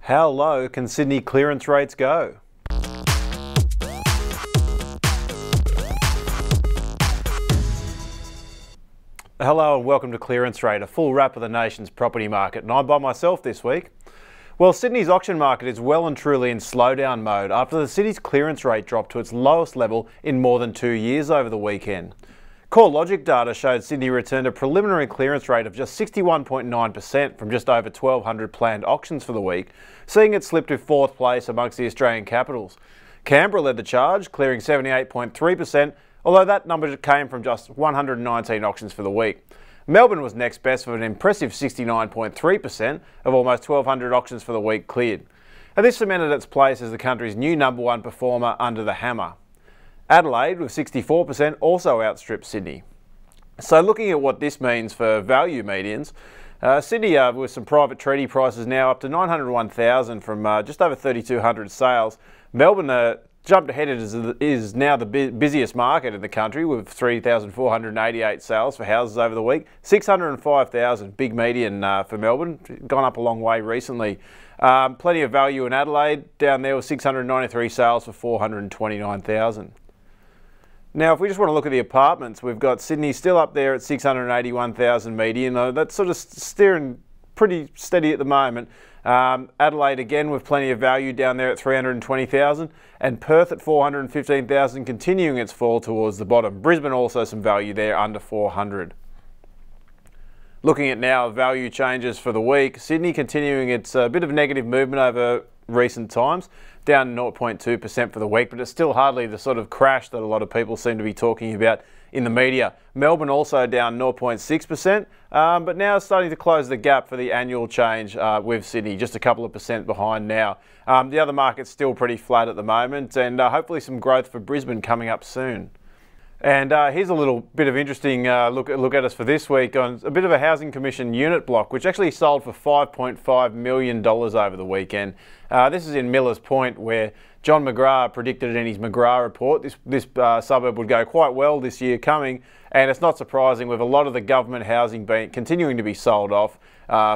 How low can Sydney clearance rates go? Hello and welcome to Clearance Rate, a full wrap of the nation's property market, and I'm by myself this week. Well, Sydney's auction market is well and truly in slowdown mode after the city's clearance rate dropped to its lowest level in more than 2 years over the weekend. CoreLogic data showed Sydney returned a preliminary clearance rate of just 61.9% from just over 1,200 planned auctions for the week, seeing it slip to fourth place amongst the Australian capitals. Canberra led the charge, clearing 78.3%, although that number came from just 119 auctions for the week. Melbourne was next best with an impressive 69.3% of almost 1,200 auctions for the week cleared. And this cemented its place as the country's new #1 performer under the hammer. Adelaide, with 64%, also outstripped Sydney. So looking at what this means for value medians, Sydney with some private treaty prices now up to 901,000 from just over 3,200 sales. Melbourne jumped ahead. It is now the busiest market in the country with 3,488 sales for houses over the week. 605,000, big median for Melbourne, gone up a long way recently. Plenty of value in Adelaide, down there with 693 sales for 429,000. Now, if we just want to look at the apartments, we've got Sydney still up there at 681,000 median. That's sort of steering pretty steady at the moment. Adelaide again with plenty of value down there at 320,000, and Perth at 415,000, continuing its fall towards the bottom. Brisbane also some value there under 400. Looking at now value changes for the week, Sydney continuing its bit of negative movement over recent times, down 0.2% for the week, but it's still hardly the sort of crash that a lot of people seem to be talking about in the media. Melbourne also down 0.6%, but now starting to close the gap for the annual change with Sydney, just a couple of percent behind now. The other market's still pretty flat at the moment, and hopefully some growth for Brisbane coming up soon. And here's a little bit of interesting look at us for this week on a bit of a Housing Commission unit block, which actually sold for $5.5 million over the weekend. This is in Millers Point, where John McGrath predicted in his McGrath report this suburb would go quite well this year coming, and it's not surprising with a lot of the government housing continuing to be sold off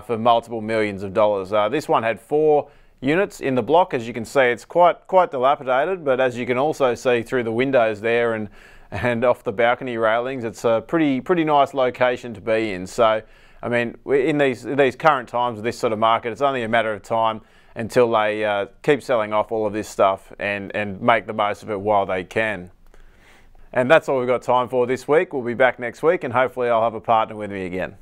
for multiple millions of dollars. This one had 4 units in the block. As you can see, it's quite dilapidated, but as you can also see through the windows there and off the balcony railings, it's a pretty nice location to be in. So, I mean, in these current times of this sort of market, it's only a matter of time until they keep selling off all of this stuff and make the most of it while they can. And that's all we've got time for this week. We'll be back next week, and hopefully I'll have a partner with me again.